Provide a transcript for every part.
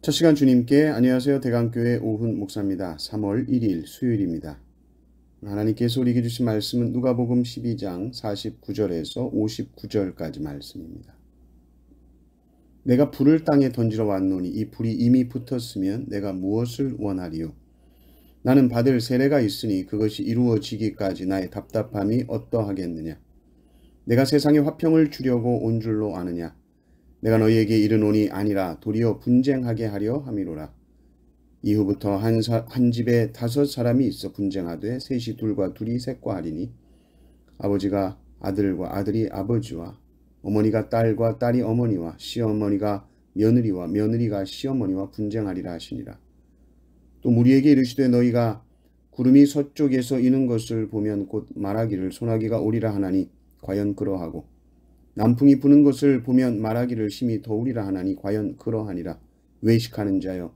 첫 시간 주님께 안녕하세요. 대강교회 오훈 목사입니다. 3월 1일 수요일입니다. 하나님께서 우리에게 주신 말씀은 누가복음 12장 49절에서 59절까지 말씀입니다. 내가 불을 땅에 던지러 왔노니 이 불이 이미 붙었으면 내가 무엇을 원하리요? 나는 받을 세례가 있으니 그것이 이루어지기까지 나의 답답함이 어떠하겠느냐? 내가 세상에 화평을 주려고 온 줄로 아느냐? 내가 너희에게 이르노니 아니라 도리어 분쟁하게 하려 함이로라. 이후부터 한 집에 5 있어 분쟁하되 셋이 둘과 둘이 셋과 하리니 아버지가 아들과 아들이 아버지와 어머니가 딸과 딸이 어머니와 시어머니가 며느리와 며느리가 시어머니와 분쟁하리라 하시니라. 또 무리에게 이르시되 너희가 구름이 서쪽에서 이는 것을 보면 곧 말하기를 소나기가 오리라 하나니 과연 그러하고 남풍이 부는 것을 보면 말하기를 심히 더우리라 하나니 과연 그러하니라. 외식하는 자여,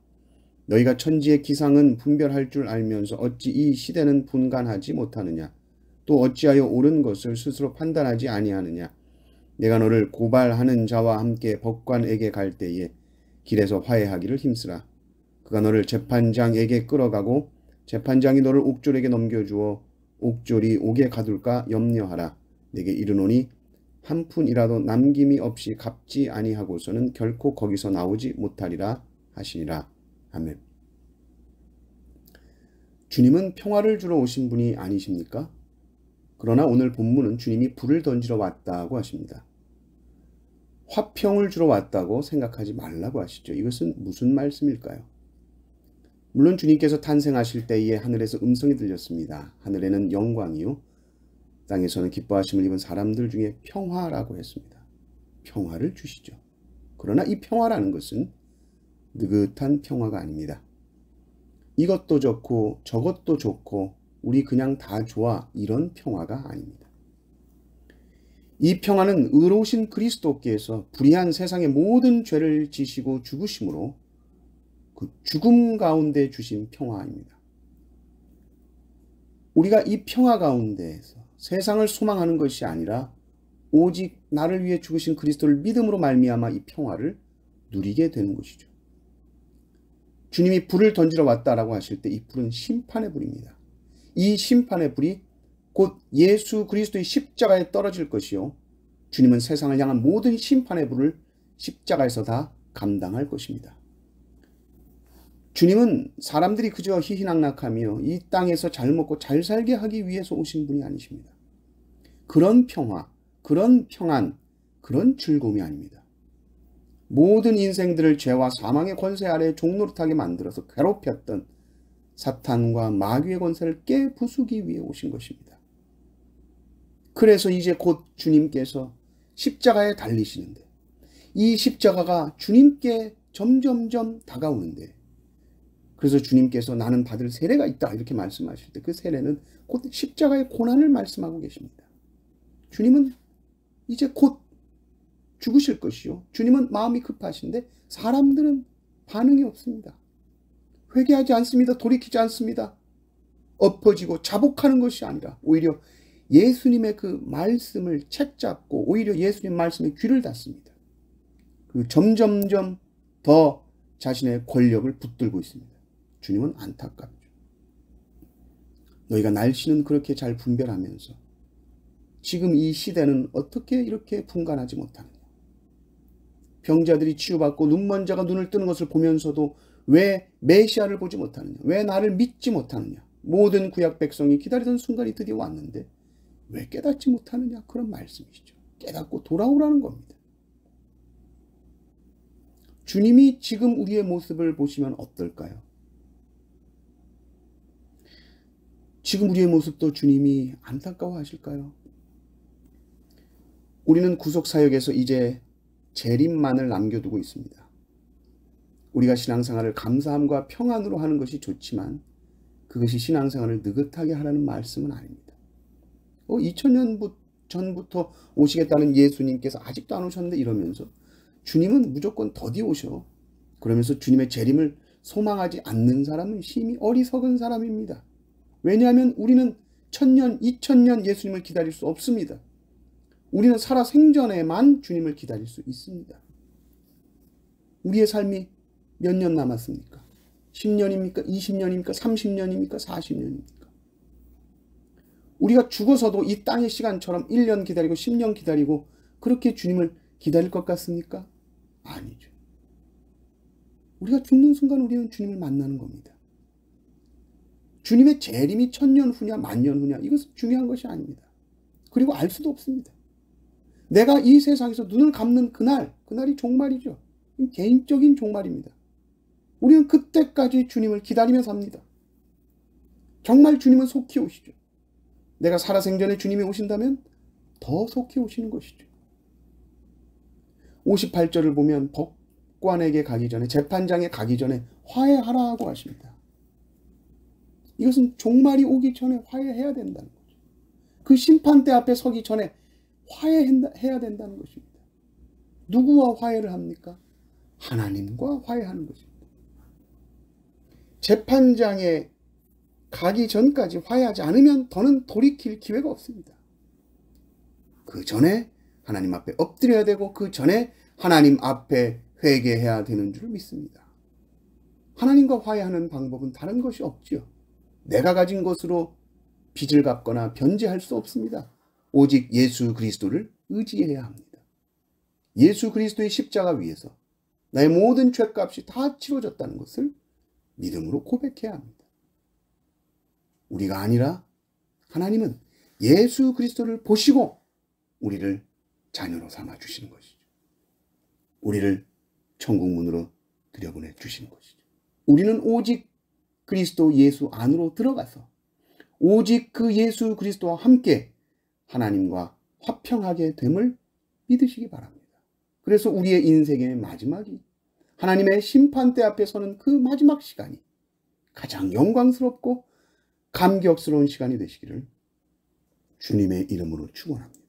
너희가 천지의 기상은 분별할 줄 알면서 어찌 이 시대는 분간하지 못하느냐? 또 어찌하여 옳은 것을 스스로 판단하지 아니하느냐? 내가 너를 고발하는 자와 함께 법관에게 갈 때에 길에서 화해하기를 힘쓰라. 그가 너를 재판장에게 끌어가고 재판장이 너를 옥졸에게 넘겨주어 옥졸이 옥에 가둘까 염려하라. 내게 이르노니 한 푼이라도 남김이 없이 갚지 아니하고서는 결코 거기서 나오지 못하리라 하시니라. 아멘. 주님은 평화를 주러 오신 분이 아니십니까? 그러나 오늘 본문은 주님이 불을 던지러 왔다고 하십니다. 화평을 주러 왔다고 생각하지 말라고 하시죠. 이것은 무슨 말씀일까요? 물론 주님께서 탄생하실 때에 하늘에서 음성이 들렸습니다. 하늘에는 영광이요 땅에서는 기뻐하심을 입은 사람들 중에 평화라고 했습니다. 평화를 주시죠. 그러나 이 평화라는 것은 느긋한 평화가 아닙니다. 이것도 좋고 저것도 좋고 우리 그냥 다 좋아 이런 평화가 아닙니다. 이 평화는 의로우신 그리스도께서 불의한 세상의 모든 죄를 지시고 죽으심으로 그 죽음 가운데 주신 평화입니다. 우리가 이 평화 가운데에서 세상을 소망하는 것이 아니라 오직 나를 위해 죽으신 그리스도를 믿음으로 말미암아 이 평화를 누리게 되는 것이죠. 주님이 불을 던지러 왔다라고 하실 때 이 불은 심판의 불입니다. 이 심판의 불이 곧 예수 그리스도의 십자가에 떨어질 것이요 주님은 세상을 향한 모든 심판의 불을 십자가에서 다 감당할 것입니다. 주님은 사람들이 그저 희희낙낙하며 이 땅에서 잘 먹고 잘 살게 하기 위해서 오신 분이 아니십니다. 그런 평화, 그런 평안, 그런 즐거움이 아닙니다. 모든 인생들을 죄와 사망의 권세 아래 종노릇하게 만들어서 괴롭혔던 사탄과 마귀의 권세를 깨부수기 위해 오신 것입니다. 그래서 이제 곧 주님께서 십자가에 달리시는데 이 십자가가 주님께 점점점 다가오는데 그래서 주님께서 나는 받을 세례가 있다 이렇게 말씀하실 때 그 세례는 곧 십자가의 고난을 말씀하고 계십니다. 주님은 이제 곧 죽으실 것이요. 주님은 마음이 급하신데 사람들은 반응이 없습니다. 회개하지 않습니다. 돌이키지 않습니다. 엎어지고 자복하는 것이 아니라 오히려 예수님의 그 말씀을 책잡고 오히려 예수님 말씀에 귀를 닫습니다. 그 점점점 더 자신의 권력을 붙들고 있습니다. 주님은 안타깝죠. 너희가 날씨는 그렇게 잘 분별하면서 지금 이 시대는 어떻게 이렇게 분간하지 못하느냐. 병자들이 치유받고 눈먼 자가 눈을 뜨는 것을 보면서도 왜 메시아를 보지 못하느냐. 왜 나를 믿지 못하느냐. 모든 구약 백성이 기다리던 순간이 드디어 왔는데 왜 깨닫지 못하느냐. 그런 말씀이시죠. 깨닫고 돌아오라는 겁니다. 주님이 지금 우리의 모습을 보시면 어떨까요? 지금 우리의 모습도 주님이 안타까워하실까요? 우리는 구속사역에서 이제 재림만을 남겨두고 있습니다. 우리가 신앙생활을 감사함과 평안으로 하는 것이 좋지만 그것이 신앙생활을 느긋하게 하라는 말씀은 아닙니다. 2000년 전부터 오시겠다는 예수님께서 아직도 안 오셨는데 이러면서 주님은 무조건 더디 오셔. 그러면서 주님의 재림을 소망하지 않는 사람은 심히 어리석은 사람입니다. 왜냐하면 우리는 1000년, 2000년 예수님을 기다릴 수 없습니다. 우리는 살아 생전에만 주님을 기다릴 수 있습니다. 우리의 삶이 몇 년 남았습니까? 10년입니까? 20년입니까? 30년입니까? 40년입니까? 우리가 죽어서도 이 땅의 시간처럼 1년 기다리고 10년 기다리고 그렇게 주님을 기다릴 것 같습니까? 아니죠. 우리가 죽는 순간 우리는 주님을 만나는 겁니다. 주님의 재림이 1000년 후냐 만년 후냐 이것은 중요한 것이 아닙니다. 그리고 알 수도 없습니다. 내가 이 세상에서 눈을 감는 그날이 종말이죠. 개인적인 종말입니다. 우리는 그때까지 주님을 기다리며 삽니다. 정말 주님은 속히 오시죠. 내가 살아생전에 주님이 오신다면 더 속히 오시는 것이죠. 58절을 보면 법관에게 가기 전에, 재판장에 가기 전에 화해하라고 하십니다. 이것은 종말이 오기 전에 화해해야 된다는 거죠. 그 심판대 앞에 서기 전에 화해해야 된다는 것입니다. 누구와 화해를 합니까? 하나님과 화해하는 것입니다. 재판장에 가기 전까지 화해하지 않으면 더는 돌이킬 기회가 없습니다. 그 전에 하나님 앞에 엎드려야 되고 그 전에 하나님 앞에 회개해야 되는 줄 믿습니다. 하나님과 화해하는 방법은 다른 것이 없지요. 내가 가진 것으로 빚을 갚거나 변제할 수 없습니다. 오직 예수 그리스도를 의지해야 합니다. 예수 그리스도의 십자가 위에서 나의 모든 죄값이 다 치러졌다는 것을 믿음으로 고백해야 합니다. 우리가 아니라 하나님은 예수 그리스도를 보시고 우리를 자녀로 삼아 주시는 것이죠. 우리를 천국 문으로 들여보내 주시는 것이죠. 우리는 오직 그리스도 예수 안으로 들어가서 오직 그 예수 그리스도와 함께 하나님과 화평하게 됨을 믿으시기 바랍니다. 그래서 우리의 인생의 마지막이 하나님의 심판대 앞에 서는 그 마지막 시간이 가장 영광스럽고 감격스러운 시간이 되시기를 주님의 이름으로 축원합니다.